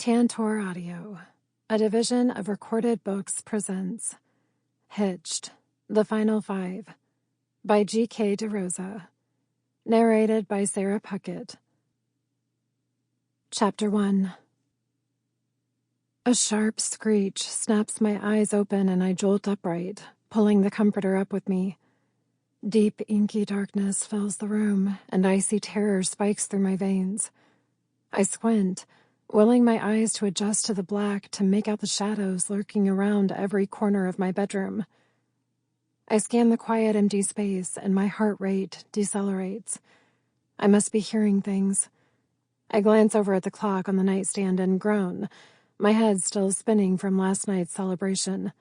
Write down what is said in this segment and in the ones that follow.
Tantor Audio, a division of Recorded Books, presents Hitched, The Final Five, by G.K. Derosa, narrated by Sarah Puckett. Chapter 1. A sharp screech snaps my eyes open and I jolt upright, pulling the comforter up with me. Deep, inky darkness fills the room, and icy terror spikes through my veins. I squint, willing my eyes to adjust to the black to make out the shadows lurking around every corner of my bedroom. I scan the quiet, empty space, and my heart rate decelerates. I must be hearing things. I glance over at the clock on the nightstand and groan, my head still spinning from last night's celebration.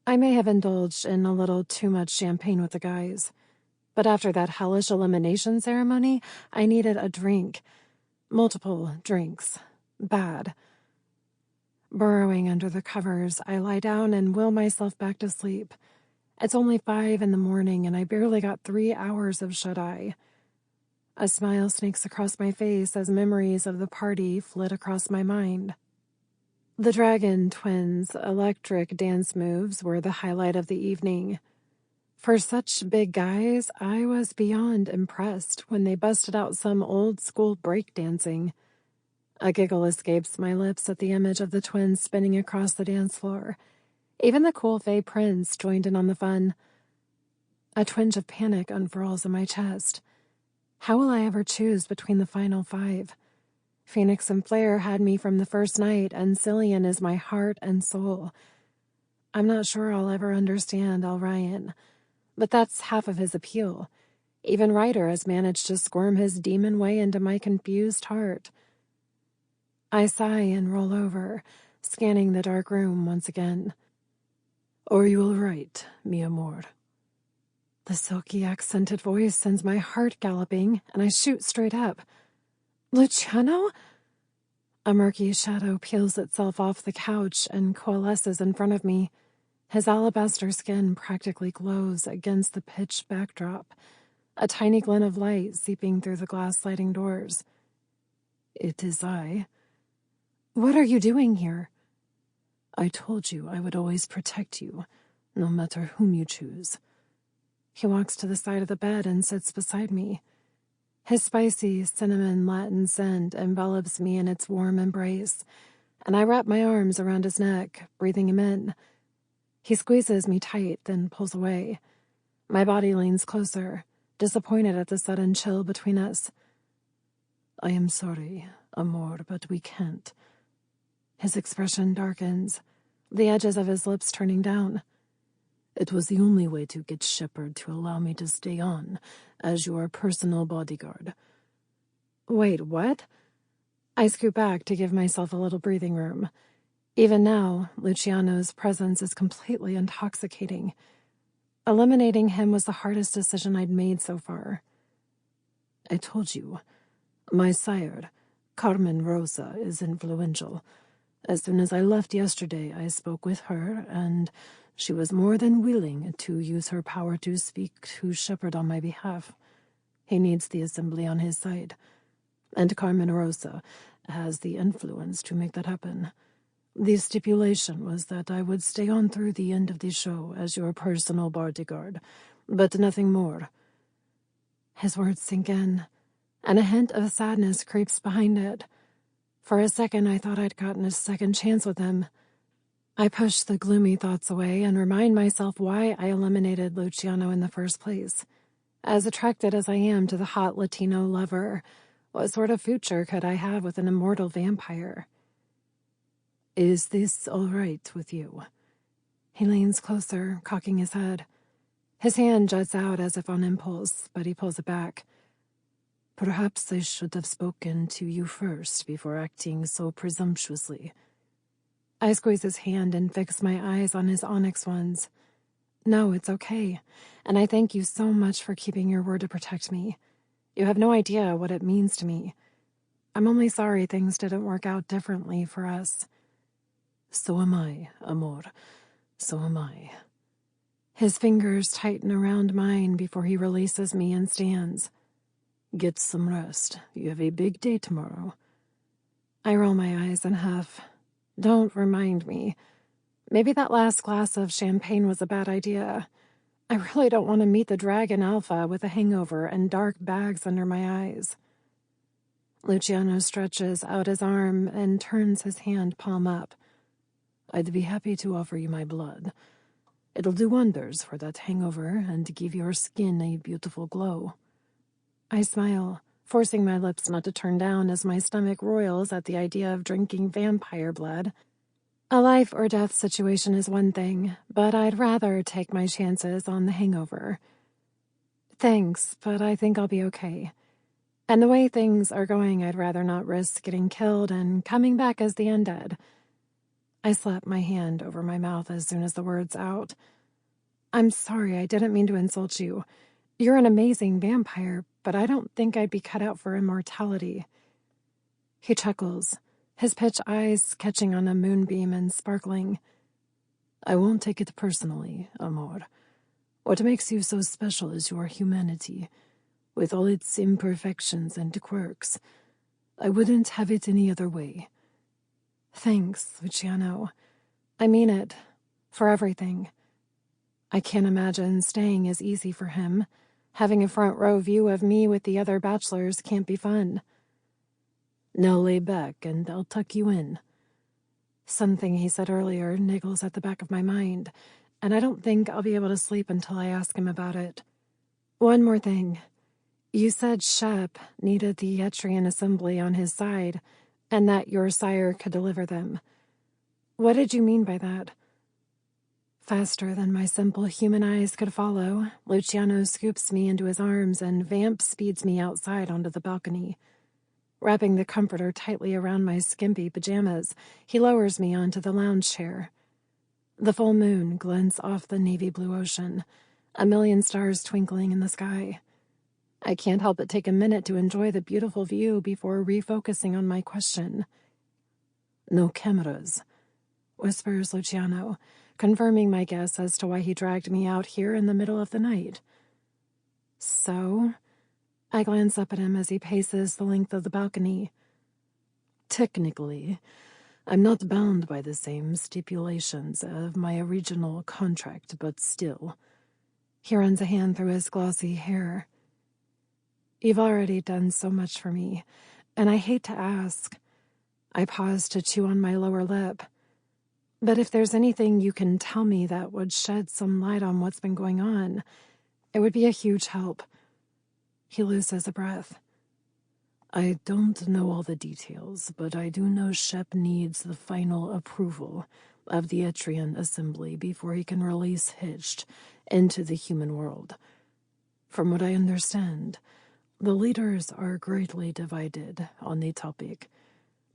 I may have indulged in a little too much champagne with the guys, but after that hellish elimination ceremony, I needed a drink. Multiple drinks. Bad. Burrowing under the covers, I lie down and will myself back to sleep. It's only 5 a.m, and I barely got 3 hours of shut-eye. A smile sneaks across my face as memories of the party flit across my mind. The Dragon Twins' electric dance moves were the highlight of the evening. For such big guys, I was beyond impressed when they busted out some old-school breakdancing. A giggle escapes my lips at the image of the twins spinning across the dance floor. Even the cool Fae Prince joined in on the fun. A twinge of panic unfurls in my chest. How will I ever choose between the final 5? Phoenix and Flare had me from the first night, and Cillian is my heart and soul. I'm not sure I'll ever understand Alryan, but that's half of his appeal. Even Ryder has managed to squirm his demon way into my confused heart. I sigh and roll over, scanning the dark room once again. "Are you all right, mi amor?" The silky accented voice sends my heart galloping, and I shoot straight up. "Luciano?" A murky shadow peels itself off the couch and coalesces in front of me. His alabaster skin practically glows against the pitch backdrop, a tiny glint of light seeping through the glass sliding doors. "It is I." "What are you doing here?" "I told you I would always protect you, no matter whom you choose." He walks to the side of the bed and sits beside me. His spicy cinnamon Latin scent envelops me in its warm embrace, and I wrap my arms around his neck, breathing him in. He squeezes me tight, then pulls away. My body leans closer, disappointed at the sudden chill between us. "I am sorry, amor, but we can't." His expression darkens, the edges of his lips turning down. "It was the only way to get Shepard to allow me to stay on as your personal bodyguard." "Wait, what?" I scoot back to give myself a little breathing room. Even now, Luciano's presence is completely intoxicating. Eliminating him was the hardest decision I'd made so far. "I told you, my sire, Carmen Rosa, is influential. As soon as I left yesterday, I spoke with her, and she was more than willing to use her power to speak to Shepard on my behalf. He needs the Assembly on his side, and Carmen Rosa has the influence to make that happen. The stipulation was that I would stay on through the end of the show as your personal bodyguard, but nothing more." His words sink in, and a hint of sadness creeps behind it. For a second, I thought I'd gotten a second chance with him. I push the gloomy thoughts away and remind myself why I eliminated Luciano in the first place. As attracted as I am to the hot Latino lover, what sort of future could I have with an immortal vampire? "Is this all right with you?" He leans closer, cocking his head. His hand juts out as if on impulse, but he pulls it back. "Perhaps I should have spoken to you first before acting so presumptuously." I squeeze his hand and fix my eyes on his onyx ones. "No, it's okay, and I thank you so much for keeping your word to protect me. You have no idea what it means to me. I'm only sorry things didn't work out differently for us." "So am I, amor. So am I." His fingers tighten around mine before he releases me and stands. "Get some rest. You have a big day tomorrow." I roll my eyes and huff. Don't remind me. Maybe that last glass of champagne was a bad idea. I really don't want to meet the Dragon Alpha with a hangover and dark bags under my eyes. Luciano stretches out his arm and turns his hand palm up. I'd be happy to offer you my blood. It'll do wonders for that hangover and give your skin a beautiful glow. I smile, forcing my lips not to turn down as my stomach roils at the idea of drinking vampire blood. A life or death situation is one thing, but I'd rather take my chances on the hangover. Thanks, but I think I'll be okay. And the way things are going, I'd rather not risk getting killed and coming back as the undead. I slap my hand over my mouth as soon as the word's out. I'm sorry, I didn't mean to insult you. You're an amazing vampire, but I don't think I'd be cut out for immortality. He chuckles, his pitch eyes catching on a moonbeam and sparkling. I won't take it personally, Amor. What makes you so special is your humanity, with all its imperfections and quirks. I wouldn't have it any other way. Thanks, Luciano. I mean it, for everything. I can't imagine staying is easy for him. Having a front row view of me with the other bachelors can't be fun. Now lay back and I'll tuck you in. Something he said earlier niggles at the back of my mind, and I don't think I'll be able to sleep until I ask him about it. One more thing. You said Shep needed the Etrian assembly on his side, and that your sire could deliver them. What did you mean by that? Faster than my simple human eyes could follow, Luciano scoops me into his arms and Vamp speeds me outside onto the balcony. Wrapping the comforter tightly around my skimpy pajamas, he lowers me onto the lounge chair. The full moon glints off the navy blue ocean, a million stars twinkling in the sky. I can't help but take a minute to enjoy the beautiful view before refocusing on my question. No cameras, whispers Luciano, confirming my guess as to why he dragged me out here in the middle of the night. So? I glance up at him as he paces the length of the balcony. Technically, I'm not bound by the same stipulations of my original contract, but still. He runs a hand through his glossy hair. You've already done so much for me, and I hate to ask. I pause to chew on my lower lip. But if there's anything you can tell me that would shed some light on what's been going on, it would be a huge help. He loses a breath. I don't know all the details, but I do know Shep needs the final approval of the Etrian assembly before he can release Hitched into the human world. From what I understand, the leaders are greatly divided on the topic.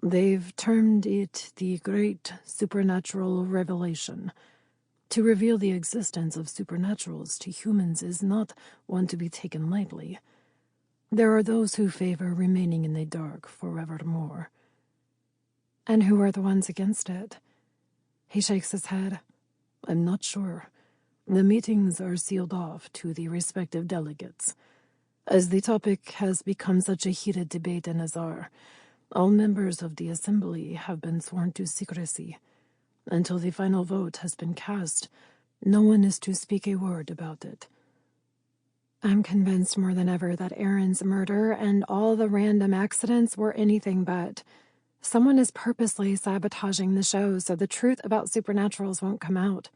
They've termed it the Great Supernatural Revelation. To reveal the existence of supernaturals to humans is not one to be taken lightly. There are those who favor remaining in the dark forevermore. And who are the ones against it? He shakes his head. I'm not sure. The meetings are sealed off to the respective delegates. As the topic has become such a heated debate in Azar, all members of the assembly have been sworn to secrecy. Until the final vote has been cast, no one is to speak a word about it. I'm convinced more than ever that Aaron's murder and all the random accidents were anything but. Someone is purposely sabotaging the show so the truth about supernaturals won't come out.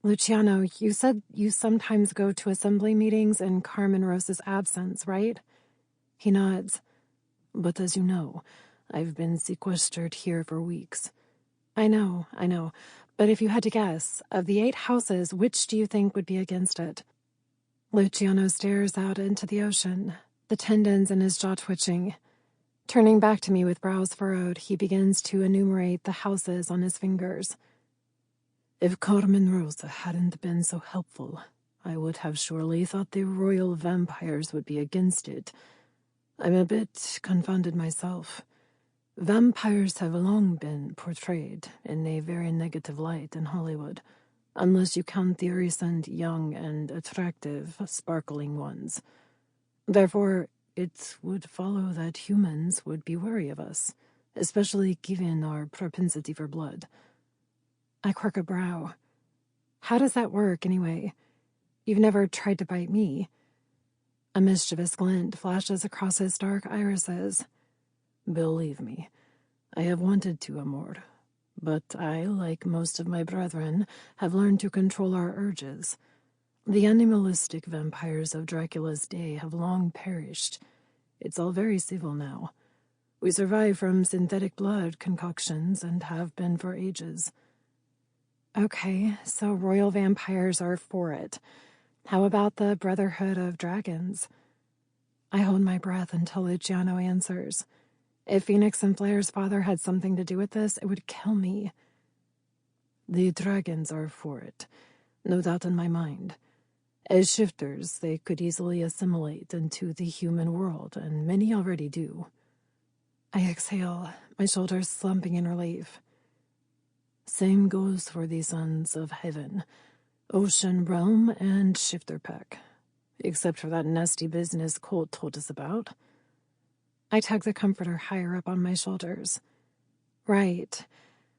Luciano, you said you sometimes go to assembly meetings in Carmen Rosa's absence, right? He nods. But as you know, I've been sequestered here for weeks. I know. But if you had to guess, of the 8 houses, which do you think would be against it? Luciano stares out into the ocean, the tendons in his jaw twitching. Turning back to me with brows furrowed, he begins to enumerate the houses on his fingers. If Carmen Rosa hadn't been so helpful, I would have surely thought the royal vampires would be against it. I'm a bit confounded myself. Vampires have long been portrayed in a very negative light in Hollywood, unless you count the recent young and attractive, sparkling ones. Therefore, it would follow that humans would be wary of us, especially given our propensity for blood. I quirk a brow. How does that work, anyway? You've never tried to bite me. A mischievous glint flashes across his dark irises. Believe me, I have wanted to, Amor. But I, like most of my brethren, have learned to control our urges. The animalistic vampires of Dracula's day have long perished. It's all very civil now. We survive from synthetic blood concoctions and have been for ages. Okay, so royal vampires are for it. How about the Brotherhood of Dragons? I hold my breath until Luciano answers. If Phoenix and Flair's father had something to do with this, it would kill me. The dragons are for it, no doubt in my mind. As shifters, they could easily assimilate into the human world, and many already do. I exhale, my shoulders slumping in relief. Same goes for the sons of heaven, Ocean Realm and Shifter Pack, except for that nasty business Colt told us about. I tug the comforter higher up on my shoulders. Right.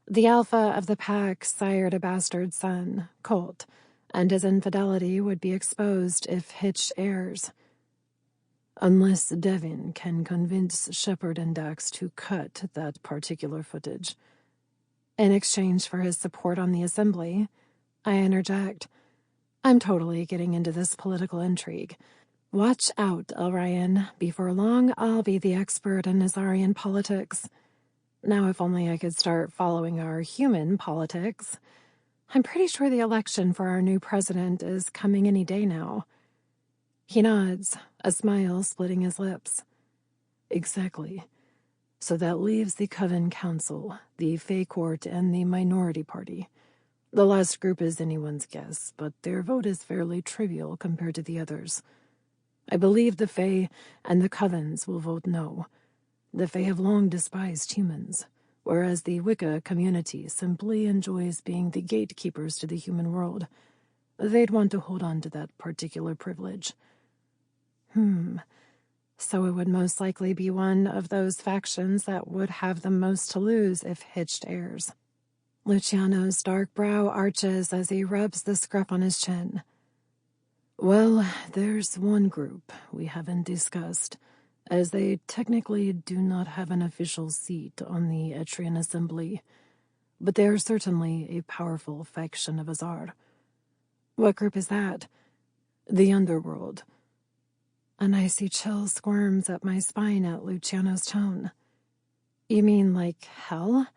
The alpha of the pack sired a bastard son, Colt, and his infidelity would be exposed if Hitched heirs. Unless Devin can convince Shepard and Dax to cut that particular footage. In exchange for his support on the assembly, I interject. I'm totally getting into this political intrigue. Watch out, Elryan. Before long, I'll be the expert in Azarian politics. Now, if only I could start following our human politics. I'm pretty sure the election for our new president is coming any day now. He nods, a smile splitting his lips. Exactly. So that leaves the Coven Council, the Fae Court, and the Minority Party. The last group is anyone's guess, but their vote is fairly trivial compared to the others. I believe the Fae and the Covens will vote no. The Fae have long despised humans, whereas the Wicca community simply enjoys being the gatekeepers to the human world. They'd want to hold on to that particular privilege. So it would most likely be one of those factions that would have the most to lose if Hitched heirs. Luciano's dark brow arches as he rubs the scruff on his chin. Well, there's one group we haven't discussed, as they technically do not have an official seat on the Etrian Assembly, but they are certainly a powerful faction of Azar. What group is that? The Underworld. An icy chill squirms up my spine at Luciano's tone. You mean like hell?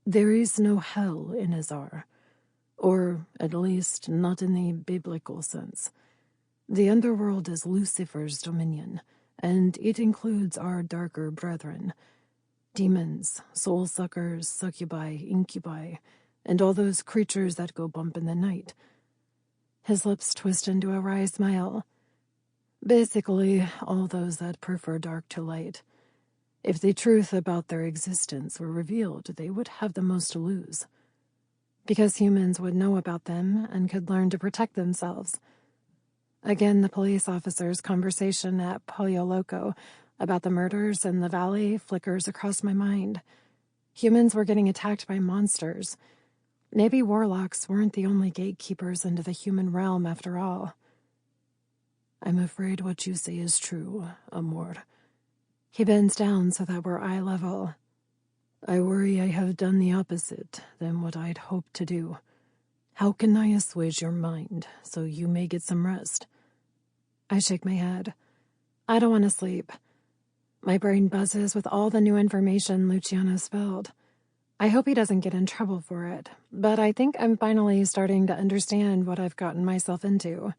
There is no hell in Azar. Or, at least, not in the biblical sense. The Underworld is Lucifer's dominion, and it includes our darker brethren. Demons, soul-suckers, succubi, incubi, and all those creatures that go bump in the night. His lips twist into a wry smile. Basically, all those that prefer dark to light. If the truth about their existence were revealed, they would have the most to lose. Because humans would know about them and could learn to protect themselves. Again, the police officer's conversation at Pollo Loco about the murders in the valley flickers across my mind. Humans were getting attacked by monsters. Maybe warlocks weren't the only gatekeepers into the human realm after all. I'm afraid what you say is true, Amor. He bends down so that we're eye level. I worry I have done the opposite than what I'd hoped to do. How can I assuage your mind so you may get some rest? I shake my head. I don't want to sleep. My brain buzzes with all the new information Luciano spilled. I hope he doesn't get in trouble for it, but I think I'm finally starting to understand what I've gotten myself into.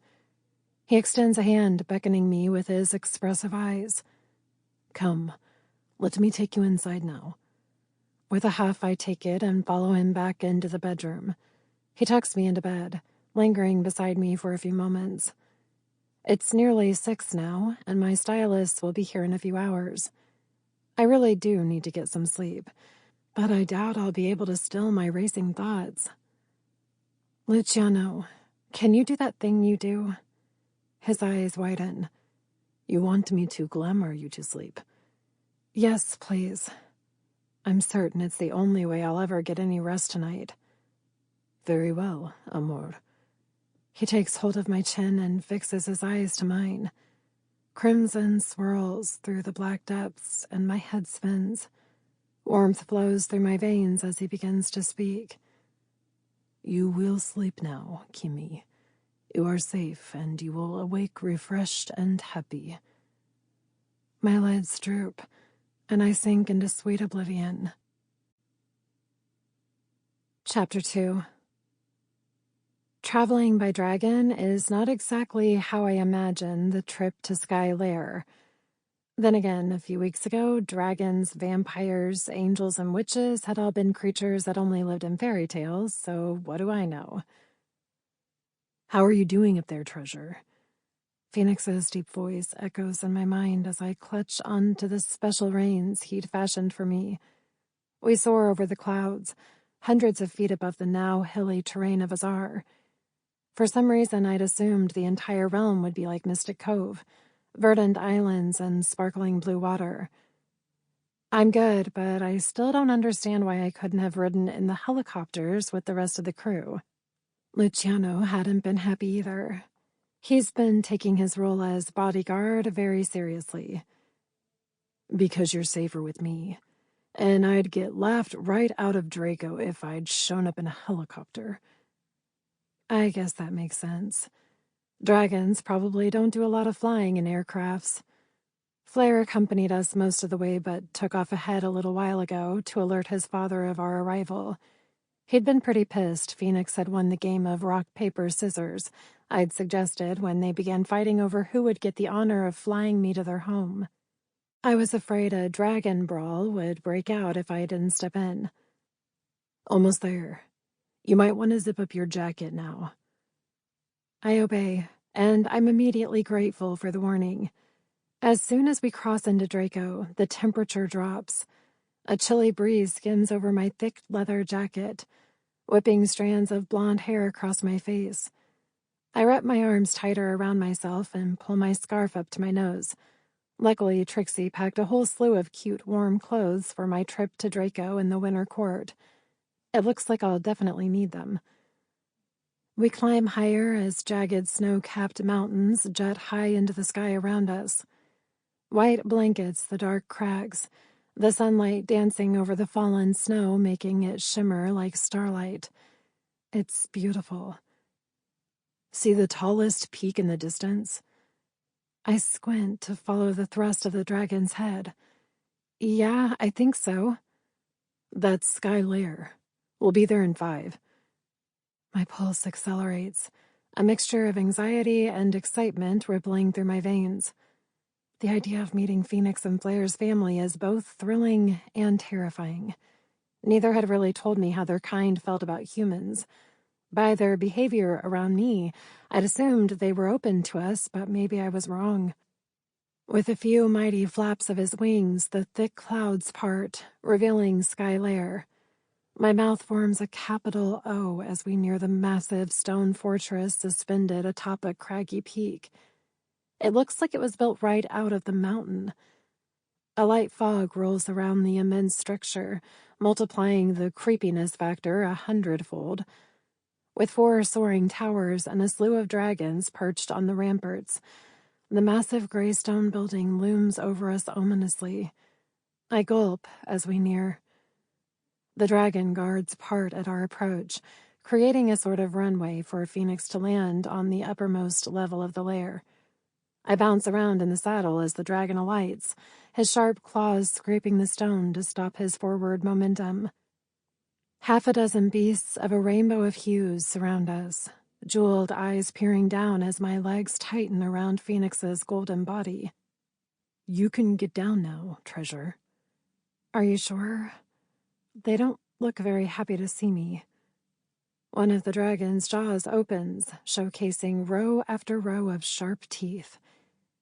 He extends a hand, beckoning me with his expressive eyes. Come, let me take you inside now. With a huff, I take it and follow him back into the bedroom. He tucks me into bed, lingering beside me for a few moments. It's nearly 6 now, and my stylist will be here in a few hours. I really do need to get some sleep, but I doubt I'll be able to still my racing thoughts. Luciano, can you do that thing you do? His eyes widen. You want me to glamour you to sleep? Yes, please. I'm certain it's the only way I'll ever get any rest tonight. Very well, amor. He takes hold of my chin and fixes his eyes to mine. Crimson swirls through the black depths, and my head spins. Warmth flows through my veins as he begins to speak. You will sleep now, Kimmie. You are safe, and you will awake refreshed and happy. My lids droop, and I sink into sweet oblivion. Chapter 2. Traveling by dragon is not exactly how I imagine the trip to Sky Lair. Then again, a few weeks ago, dragons, vampires, angels, and witches had all been creatures that only lived in fairy tales, so what do I know? How are you doing up there, treasure? Phoenix's deep voice echoes in my mind as I clutch onto the special reins he'd fashioned for me. We soar over the clouds, hundreds of feet above the now hilly terrain of Azar. For some reason, I'd assumed the entire realm would be like Mystic Cove, verdant islands and sparkling blue water. I'm good, but I still don't understand why I couldn't have ridden in the helicopters with the rest of the crew. Luciano hadn't been happy either. He's been taking his role as bodyguard very seriously. Because you're safer with me. And I'd get laughed right out of Draco if I'd shown up in a helicopter. I guess that makes sense. Dragons probably don't do a lot of flying in aircrafts. Flair accompanied us most of the way but took off ahead a little while ago to alert his father of our arrival. He'd been pretty pissed Phoenix had won the game of rock, paper, scissors I'd suggested when they began fighting over who would get the honor of flying me to their home. I was afraid a dragon brawl would break out if I didn't step in. Almost there. You might want to zip up your jacket now. I obey, and I'm immediately grateful for the warning. As soon as we cross into Draco, the temperature drops. A chilly breeze skims over my thick leather jacket, whipping strands of blonde hair across my face. I wrap my arms tighter around myself and pull my scarf up to my nose. Luckily, Trixie packed a whole slew of cute, warm clothes for my trip to Draco in the winter court. It looks like I'll definitely need them. We climb higher as jagged snow-capped mountains jet high into the sky around us. White blankets the dark crags, the sunlight dancing over the fallen snow making it shimmer like starlight. It's beautiful. See the tallest peak in the distance? I squint to follow the thrust of the dragon's head. Yeah, I think so. That's Sky Lair. We'll be there in 5. My pulse accelerates, a mixture of anxiety and excitement rippling through my veins. The idea of meeting Phoenix and Flair's family is both thrilling and terrifying. Neither had really told me how their kind felt about humans. By their behavior around me, I'd assumed they were open to us, but maybe I was wrong. With a few mighty flaps of his wings, the thick clouds part, revealing Sky Lair. My mouth forms a capital O as we near the massive stone fortress suspended atop a craggy peak. It looks like it was built right out of the mountain. A light fog rolls around the immense structure, multiplying the creepiness factor 100-fold. With 4 soaring towers and a slew of dragons perched on the ramparts, the massive gray stone building looms over us ominously. I gulp as we near. The dragon guards part at our approach, creating a sort of runway for Phoenix to land on the uppermost level of the lair. I bounce around in the saddle as the dragon alights, his sharp claws scraping the stone to stop his forward momentum. 6 beasts of a rainbow of hues surround us, jeweled eyes peering down as my legs tighten around Phoenix's golden body. You can get down now, treasure. Are you sure? They don't look very happy to see me. One of the dragon's jaws opens, showcasing row after row of sharp teeth.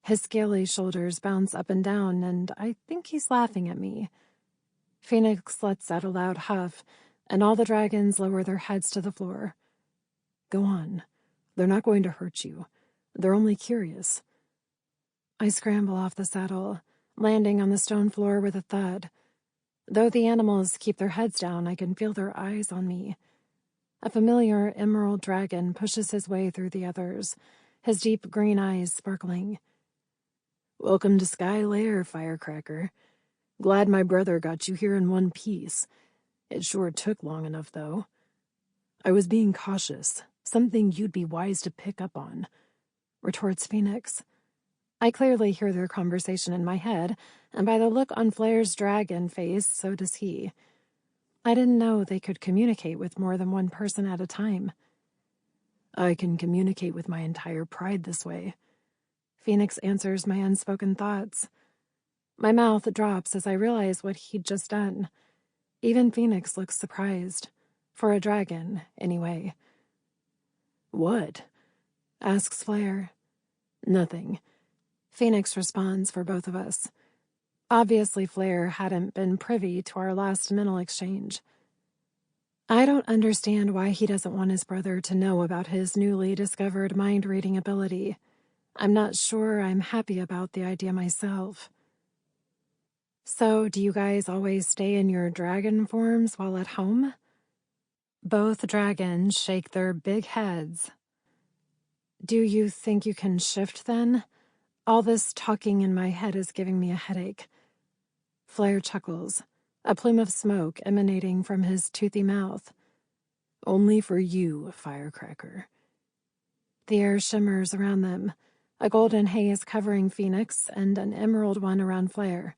His scaly shoulders bounce up and down, and I think he's laughing at me. Phoenix lets out a loud huff, and all the dragons lower their heads to the floor. Go on. They're not going to hurt you. They're only curious. I scramble off the saddle, landing on the stone floor with a thud. Though the animals keep their heads down, I can feel their eyes on me. A familiar emerald dragon pushes his way through the others, his deep green eyes sparkling. "Welcome to Sky Lair, Firecracker. Glad my brother got you here in one piece. It sure took long enough, though. I was being cautious, something you'd be wise to pick up on," retorts Phoenix. I clearly hear their conversation in my head, and by the look on Flair's dragon face, so does he. I didn't know they could communicate with more than one person at a time. "I can communicate with my entire pride this way." Phoenix answers my unspoken thoughts. My mouth drops as I realize what he'd just done. Even Phoenix looks surprised. For a dragon, anyway. "What?" asks Flair. "Nothing." Phoenix responds for both of us. Obviously, Flair hadn't been privy to our last mental exchange. I don't understand why he doesn't want his brother to know about his newly discovered mind-reading ability. I'm not sure I'm happy about the idea myself. "So, do you guys always stay in your dragon forms while at home?" Both dragons shake their big heads. "Do you think you can shift then? All this talking in my head is giving me a headache." Flair chuckles, a plume of smoke emanating from his toothy mouth. "Only for you, Firecracker." The air shimmers around them, a golden haze covering Phoenix and an emerald one around Flair.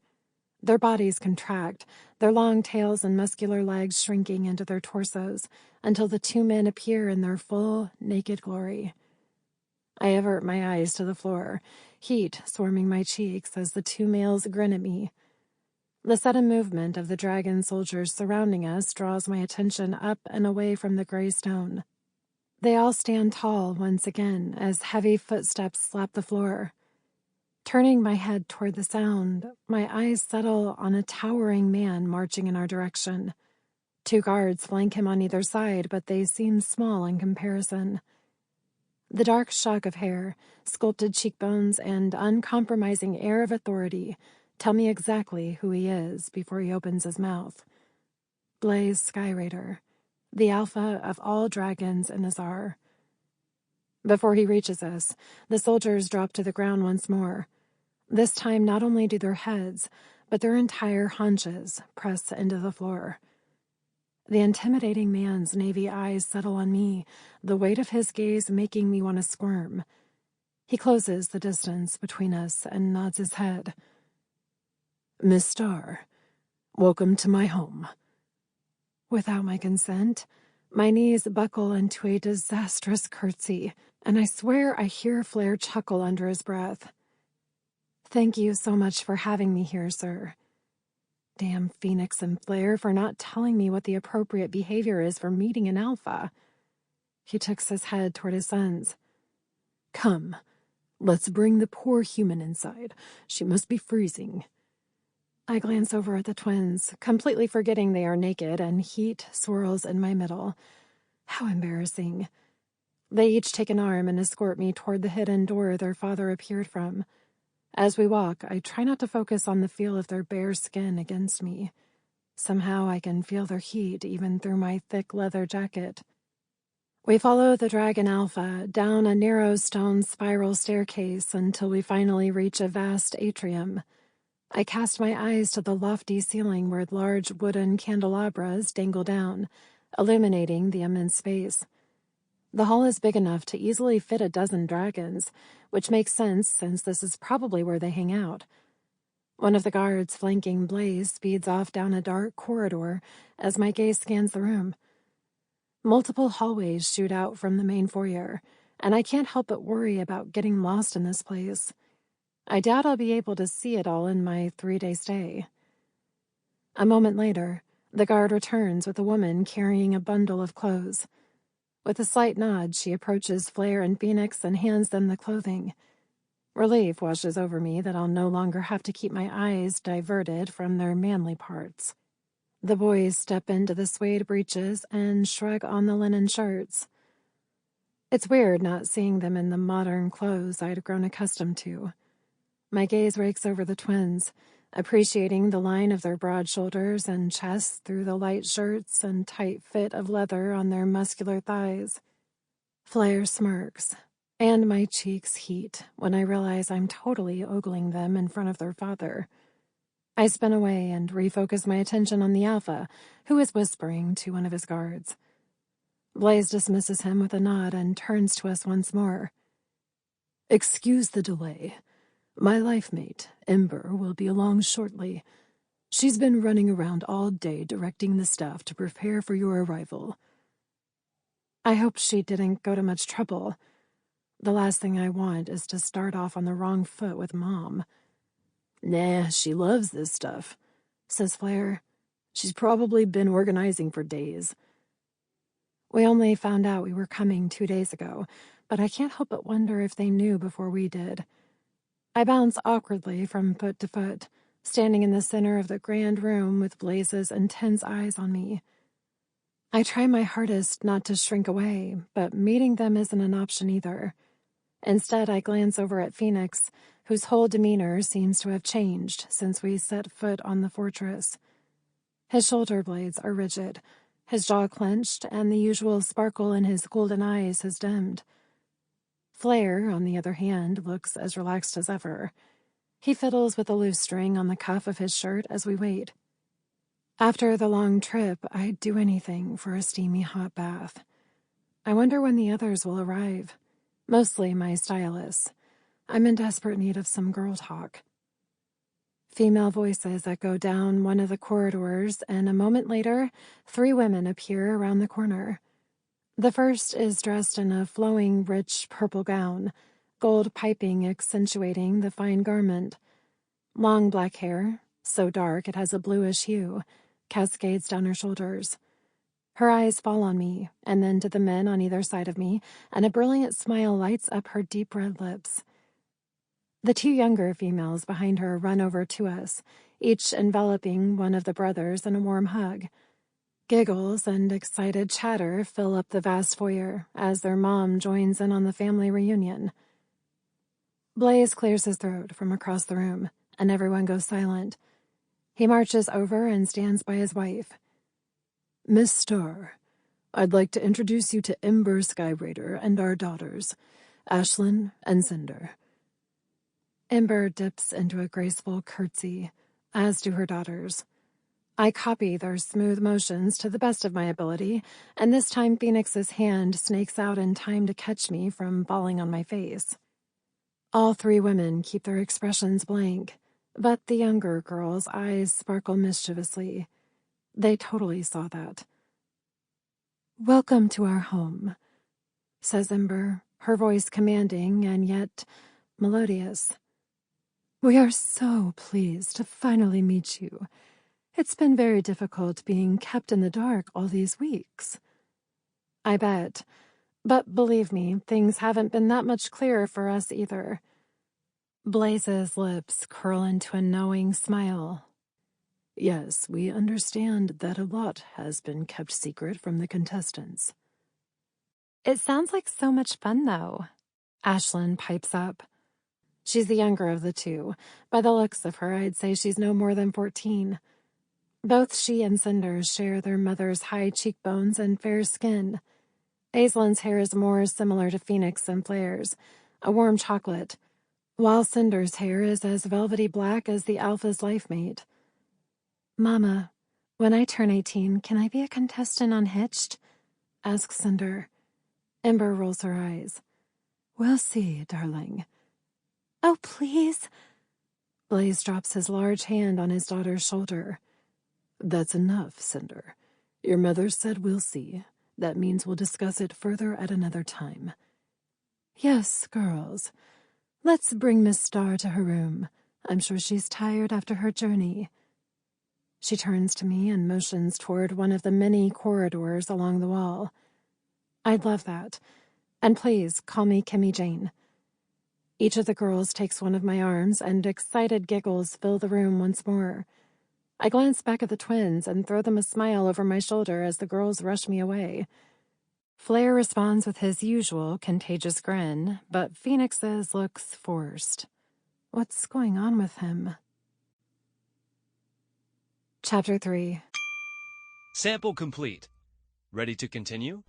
Their bodies contract, their long tails and muscular legs shrinking into their torsos until the two men appear in their full, naked glory. I avert my eyes to the floor, heat swarming my cheeks as the two males grin at me. The sudden movement of the dragon soldiers surrounding us draws my attention up and away from the gray stone. They all stand tall once again as heavy footsteps slap the floor. Turning my head toward the sound, my eyes settle on a towering man marching in our direction. Two guards flank him on either side, but they seem small in comparison. The dark shock of hair, sculpted cheekbones, and uncompromising air of authority tell me exactly who he is before he opens his mouth. Blaze Skyraider, the alpha of all dragons in Azar. Before he reaches us, the soldiers drop to the ground once more. This time not only do their heads, but their entire haunches press into the floor. The intimidating man's navy eyes settle on me, the weight of his gaze making me want to squirm. He closes the distance between us and nods his head. "Miss Starr, welcome to my home." Without my consent, my knees buckle into a disastrous curtsy, and I swear I hear Flair chuckle under his breath. "Thank you so much for having me here, sir." Damn Phoenix and Flair for not telling me what the appropriate behavior is for meeting an alpha. He tilts his head toward his sons. "Come, let's bring the poor human inside. She must be freezing." I glance over at the twins, completely forgetting they are naked, and heat swirls in my middle. How embarrassing. They each take an arm and escort me toward the hidden door their father appeared from. As we walk, I try not to focus on the feel of their bare skin against me. Somehow I can feel their heat even through my thick leather jacket. We follow the Dragon Alpha down a narrow stone spiral staircase until we finally reach a vast atrium. I cast my eyes to the lofty ceiling where large wooden candelabras dangle down, illuminating the immense space. The hall is big enough to easily fit a dozen dragons, which makes sense since this is probably where they hang out. One of the guards flanking Blaze speeds off down a dark corridor as my gaze scans the room. Multiple hallways shoot out from the main foyer, and I can't help but worry about getting lost in this place. I doubt I'll be able to see it all in my 3-day stay. A moment later, the guard returns with a woman carrying a bundle of clothes. With a slight nod, she approaches Flair and Phoenix and hands them the clothing. Relief washes over me that I'll no longer have to keep my eyes diverted from their manly parts. The boys step into the suede breeches and shrug on the linen shirts. It's weird not seeing them in the modern clothes I'd grown accustomed to. My gaze rakes over the twins, appreciating the line of their broad shoulders and chests through the light shirts and tight fit of leather on their muscular thighs. Flare smirks, and my cheeks heat when I realize I'm totally ogling them in front of their father. I spin away and refocus my attention on the alpha, who is whispering to one of his guards. Blaze dismisses him with a nod and turns to us once more. "Excuse the delay. My life mate, Ember, will be along shortly. She's been running around all day directing the staff to prepare for your arrival." I hope she didn't go to much trouble. The last thing I want is to start off on the wrong foot with Mom. "Nah, she loves this stuff," says Flare. "She's probably been organizing for days." We only found out we were coming 2 days ago, but I can't help but wonder if they knew before we did. I bounce awkwardly from foot to foot, standing in the center of the grand room with Blaze's intense eyes on me. I try my hardest not to shrink away, but meeting them isn't an option either. Instead, I glance over at Phoenix, whose whole demeanor seems to have changed since we set foot on the fortress. His shoulder blades are rigid, his jaw clenched, and the usual sparkle in his golden eyes has dimmed. Flare, on the other hand, looks as relaxed as ever. He fiddles with a loose string on the cuff of his shirt as we wait. After the long trip, I'd do anything for a steamy hot bath. I wonder when the others will arrive. Mostly my stylists. I'm in desperate need of some girl talk. Female voices echo down one of the corridors, and a moment later, 3 women appear around the corner. The first is dressed in a flowing, rich purple gown, gold piping accentuating the fine garment. Long black hair, so dark it has a bluish hue, cascades down her shoulders. Her eyes fall on me, and then to the men on either side of me, and a brilliant smile lights up her deep red lips. The 2 younger females behind her run over to us, each enveloping one of the brothers in a warm hug. Giggles and excited chatter fill up the vast foyer as their mom joins in on the family reunion. Blaze clears his throat from across the room, and everyone goes silent. He marches over and stands by his wife. "Miss Starr, I'd like to introduce you to Ember Skyraider and our daughters, Ashlyn and Cinder." Ember dips into a graceful curtsy, as do her daughters. I copy their smooth motions to the best of my ability, and this time Phoenix's hand snakes out in time to catch me from falling on my face. All 3 women keep their expressions blank, but the younger girl's eyes sparkle mischievously. They totally saw that. "Welcome to our home," says Ember, her voice commanding and yet melodious. "We are so pleased to finally meet you. It's been very difficult being kept in the dark all these weeks." I bet. But believe me, things haven't been that much clearer for us either. Blaze's lips curl into a knowing smile. "Yes, we understand that a lot has been kept secret from the contestants." "It sounds like so much fun, though," Ashlyn pipes up. She's the younger of the 2. By the looks of her, I'd say she's no more than 14. Both she and Cinder share their mother's high cheekbones and fair skin. Aislenn's hair is more similar to Phoenix than Flare's, a warm chocolate, while Cinder's hair is as velvety black as the Alpha's life mate. "Mama, when I turn 18, can I be a contestant on Hitched?" asks Cinder. Ember rolls her eyes. "We'll see, darling." "Oh, please." Blaze drops his large hand on his daughter's shoulder. "That's enough, Cinder. Your mother said we'll see. That means we'll discuss it further at another time. Yes, girls. Let's bring Miss Starr to her room. I'm sure she's tired after her journey." She turns to me and motions toward one of the many corridors along the wall. "I'd love that. And please, call me Kimmie-Jayne." Each of the girls takes one of my arms, and excited giggles fill the room once more. I glance back at the twins and throw them a smile over my shoulder as the girls rush me away. Flare responds with his usual contagious grin, but Phoenix's looks forced. What's going on with him? Chapter 3. Sample complete. Ready to continue?